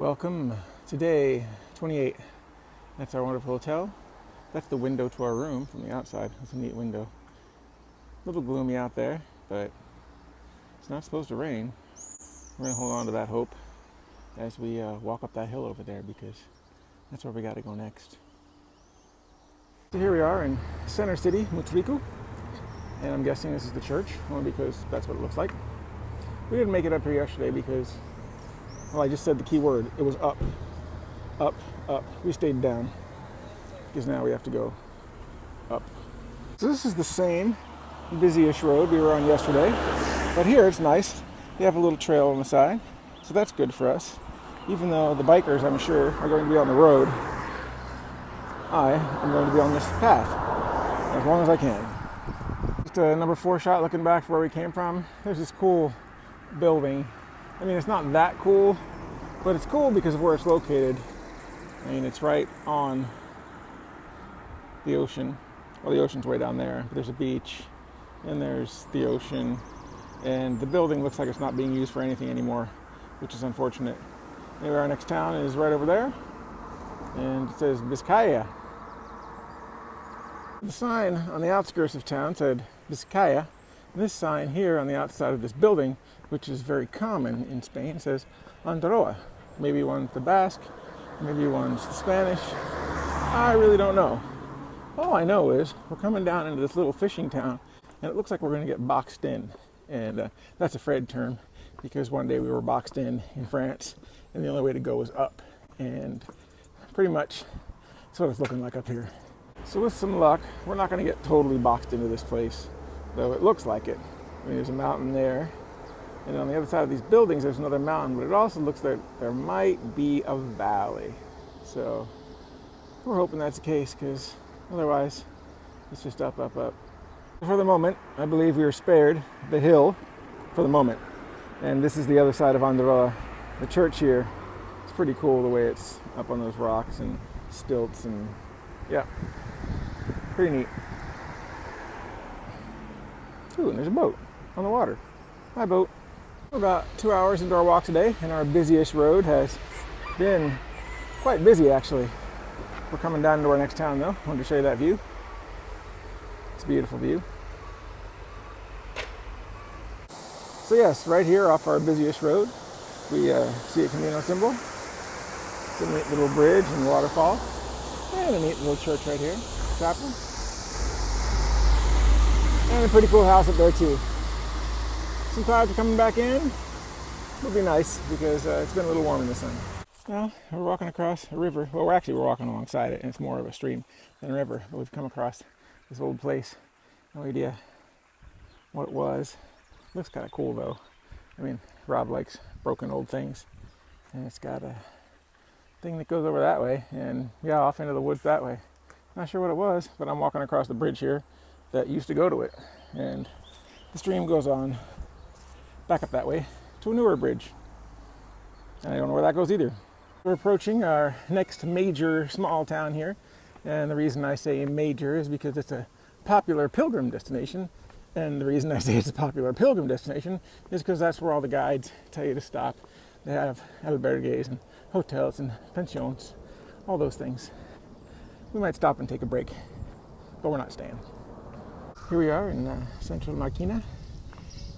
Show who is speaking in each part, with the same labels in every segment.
Speaker 1: Welcome to day 28. That's our wonderful hotel. That's the window to our room from the outside. That's a neat window. A little gloomy out there, but it's not supposed to rain. We're going to hold on to that hope as we walk up that hill over there, because that's where we got to go next. So here we are in Center City, Mutriku, and I'm guessing this is the church, only because that's what it looks like. We didn't make it up here yesterday because, well, I just said the key word. It was up, up, up. We stayed down because now we have to go up. So this is the same busy-ish road we were on yesterday, but here it's nice. They have a little trail on the side, so that's good for us. Even though the bikers, I'm sure, are going to be on the road, I am going to be on this path as long as I can. Just a number 4 shot looking back for where we came from. There's this cool building. I mean, it's not that cool, but it's cool because of where it's located. I mean, it's right on the ocean. Well, the ocean's way down there, but there's a beach, and there's the ocean, and the building looks like it's not being used for anything anymore, which is unfortunate. Anyway, our next town is right over there, and it says Vizcaya. The sign on the outskirts of town said Vizcaya. This sign here on the outside of this building, which is very common in Spain, says Andorra. Maybe one's the Basque, maybe one's the Spanish. I really don't know. All I know is we're coming down into this little fishing town, and it looks like we're going to get boxed in. And that's a Fred term, because one day we were boxed in France, and the only way to go was up. And pretty much that's what it's looking like up here. So with some luck, we're not going to get totally boxed into this place, though it looks like it. I mean, there's a mountain there, and on the other side of these buildings there's another mountain, but it also looks like there might be a valley. So we're hoping that's the case, because otherwise it's just up, up, up. For the moment, I believe we were spared the hill for the moment. And this is the other side of Andorra. The church here, it's pretty cool the way it's up on those rocks and stilts, and yeah, pretty neat. Ooh, and there's a boat on the water. Hi, boat. We're about 2 hours into our walk today, and our busy-ish road has been quite busy, actually. We're coming down to our next town, though. I wanted to show you that view. It's a beautiful view. So yes, right here off our busy-ish road, we see a Camino symbol. It's a neat little bridge and waterfall, and a neat little church right here, chapel. And a pretty cool house up there too. Some clouds are coming back in. It'll be nice because it's been a little warm in the sun. Well, we're walking across a river. Well, we're walking alongside it, and it's more of a stream than a river. But we've come across this old place. No idea what it was. Looks kind of cool though. I mean, Rob likes broken old things, and it's got a thing that goes over that way, and yeah, off into the woods that way. Not sure what it was, but I'm walking across the bridge here that used to go to it, and the stream goes on back up that way to a newer bridge, and I don't know where that goes either. We're approaching our next major small town here, and the reason I say major is because it's a popular pilgrim destination, and the reason I say it's a popular pilgrim destination is because that's where all the guides tell you to stop. They have albergues and hotels and pensions, all those things. We might stop and take a break, but we're not staying. Here we are in central Marquina,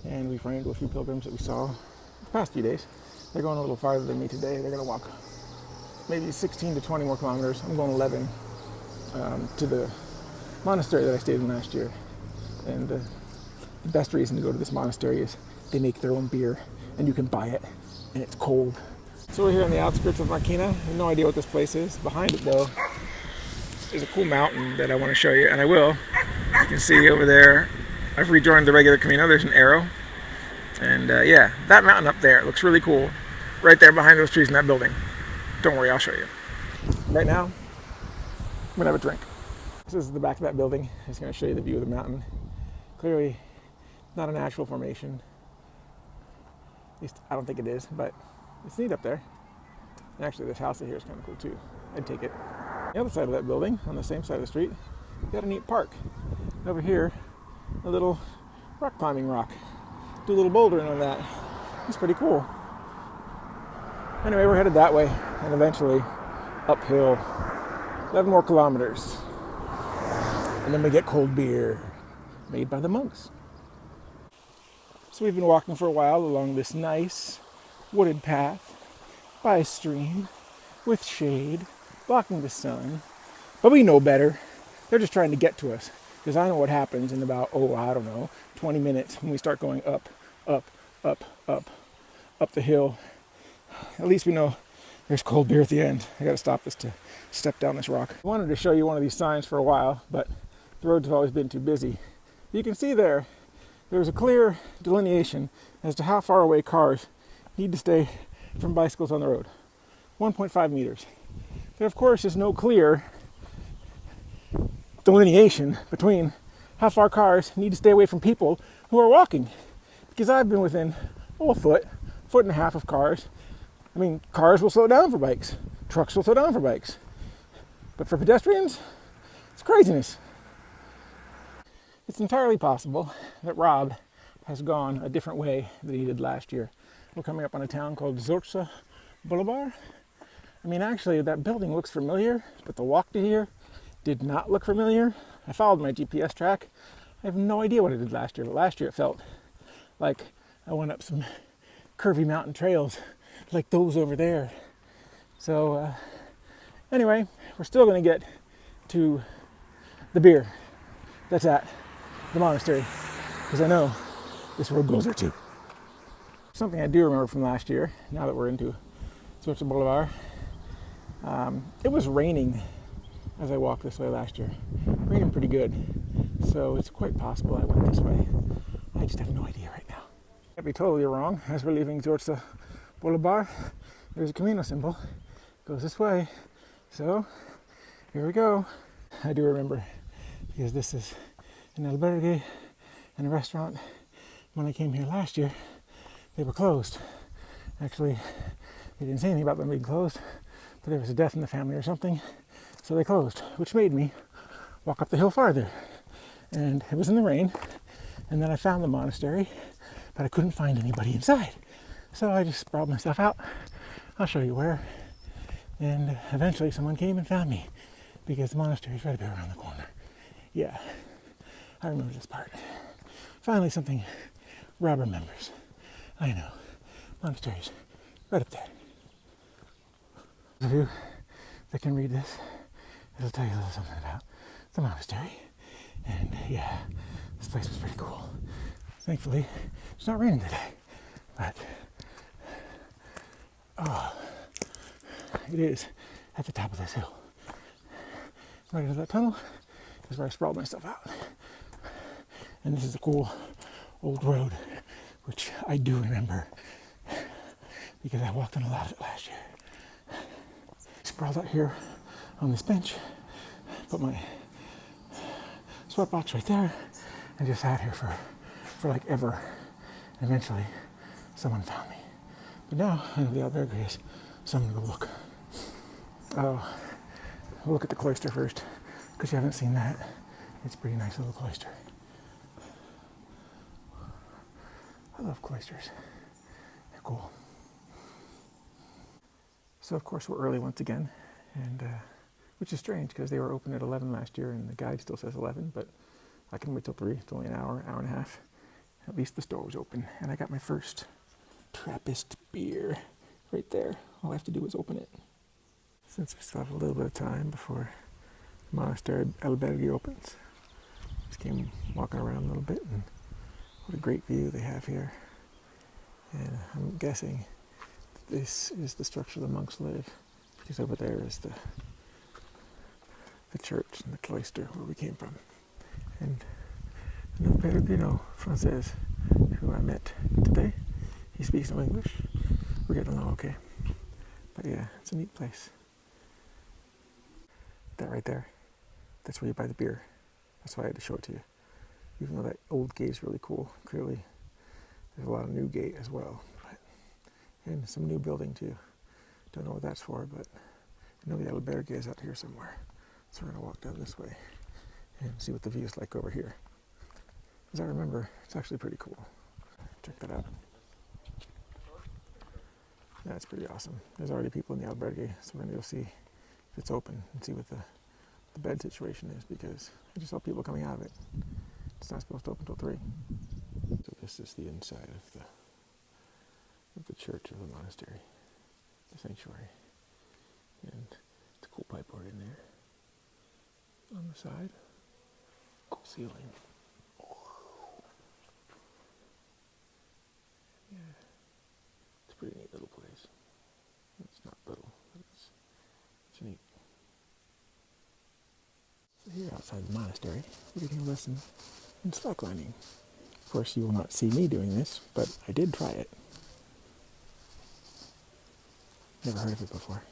Speaker 1: and we've run into a few pilgrims that we saw the past few days. They're going a little farther than me today. They're going to walk maybe 16 to 20 more kilometers. I'm going 11 to the monastery that I stayed in last year. And the best reason to go to this monastery is they make their own beer, and you can buy it, and it's cold. So we're here on the outskirts of Marquina. I have no idea what this place is. Behind it, though, is a cool mountain that I want to show you, and I will. You can see over there, I've rejoined the regular Camino. There's an arrow. And yeah, that mountain up there looks really cool. Right there behind those trees in that building. Don't worry, I'll show you. Right now, I'm going to have a drink. This is the back of that building. I'm just going to show you the view of the mountain. Clearly, not a natural formation. At least, I don't think it is, but it's neat up there. And actually, this house here is kind of cool too. I'd take it. The other side of that building, on the same side of the street, you got a neat park. Over here, a little rock climbing rock. Do a little bouldering on that. It's pretty cool. Anyway, we're headed that way and eventually uphill 11 more kilometers. And then we get cold beer made by the monks. So we've been walking for a while along this nice wooded path by a stream with shade, blocking the sun. But we know better. They're just trying to get to us. Because I know what happens in about, 20 minutes when we start going up the hill. At least we know there's cold beer at the end. I gotta stop this to step down this rock. I wanted to show you one of these signs for a while, but the roads have always been too busy. You can see there's a clear delineation as to how far away cars need to stay from bicycles on the road. 1.5 meters. There, of course, is no clear delineation between how far cars need to stay away from people who are walking. Because I've been within a foot and a half of cars. I mean, cars will slow down for bikes. Trucks will slow down for bikes. But for pedestrians, it's craziness. It's entirely possible that Rob has gone a different way than he did last year. We're coming up on a town called Ziortza Boulevard. I mean, actually, that building looks familiar, but the walk to here did not look familiar. I followed my GPS track. I have no idea what I did last year, but last year it felt like I went up some curvy mountain trails like those over there. So anyway, we're still going to get to the beer that's at the monastery, because I know this road goes there too. Something I do remember from last year, now that we're into Ziortza Boulevard, it was raining as I walked this way last year. Raining pretty good, so it's quite possible I went this way. I just have no idea right now. I'd be totally wrong. As we're leaving Ziortza Boulevard, there's a Camino symbol. It goes this way. So, here we go. I do remember, because this is an albergue and a restaurant. When I came here last year, they were closed. Actually, they didn't say anything about them being closed, but there was a death in the family or something, so they closed, which made me walk up the hill farther. And it was in the rain, and then I found the monastery, but I couldn't find anybody inside. So I just sprawled myself out. I'll show you where. And eventually someone came and found me, because the monastery is right there around the corner. Yeah, I remember this part. Finally something Rob remembers. I know, monastery's right up there. Those of you that can read this, it'll tell you a little something about the monastery. And yeah, this place was pretty cool. Thankfully, it's not raining today, but it is at the top of this hill. Right into that tunnel is where I sprawled myself out. And this is a cool old road, which I do remember because I walked on a lot of it last year. Sprawled out here on this bench, put my sweatbox right there, and just sat here for like ever. And eventually, someone found me. But now I know the albergue is, so I'm gonna go look. We'll look at the cloister first, because you haven't seen that. It's a pretty nice little cloister. I love cloisters. They're cool. So of course we're early once again, and which is strange because they were open at 11 last year and the guide still says 11, but I can wait till 3. It's only an hour and a half. At least the store was open, and I got my first Trappist beer right there. All I have to do is open it. Since we still have a little bit of time before the monastery albergue opens, just came walking around a little bit, and what a great view they have here. And I'm guessing this is the structure the monks live, because over there is the church and the cloister where we came from. And another Pellegrino Frances who I met today, he speaks no English. We're getting along okay. But yeah, it's a neat place. That right there, that's where you buy the beer. That's why I had to show it to you. Even though that old gate is really cool, clearly there's a lot of new gate as well. And some new building too. Don't know what that's for, but I know the albergue is out here somewhere. So we're gonna walk down this way and see what the view is like over here. As I remember, it's actually pretty cool. Check that out. That's pretty awesome. There's already people in the albergue, so we're gonna go see if it's open and see what the bed situation is, because I just saw people coming out of it. It's not supposed to open until 3. So this is the inside of the church of the monastery, the sanctuary. And it's a cool pipeboard in there. On the side, cool ceiling. Yeah, it's a pretty neat little place. It's not little, but it's neat. So here outside the monastery, we're getting a lesson in slacklining. Of course, you will not see me doing this, but I did try it. Never heard of it before.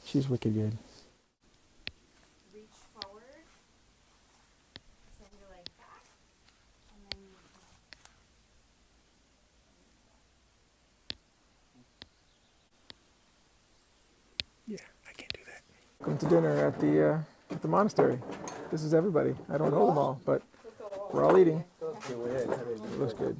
Speaker 1: She's wicked good.
Speaker 2: Reach forward, send your leg back, and then
Speaker 1: Yeah, I can't do that. Going to dinner at the monastery. This is everybody. I don't know them all, but we're all eating. It looks good.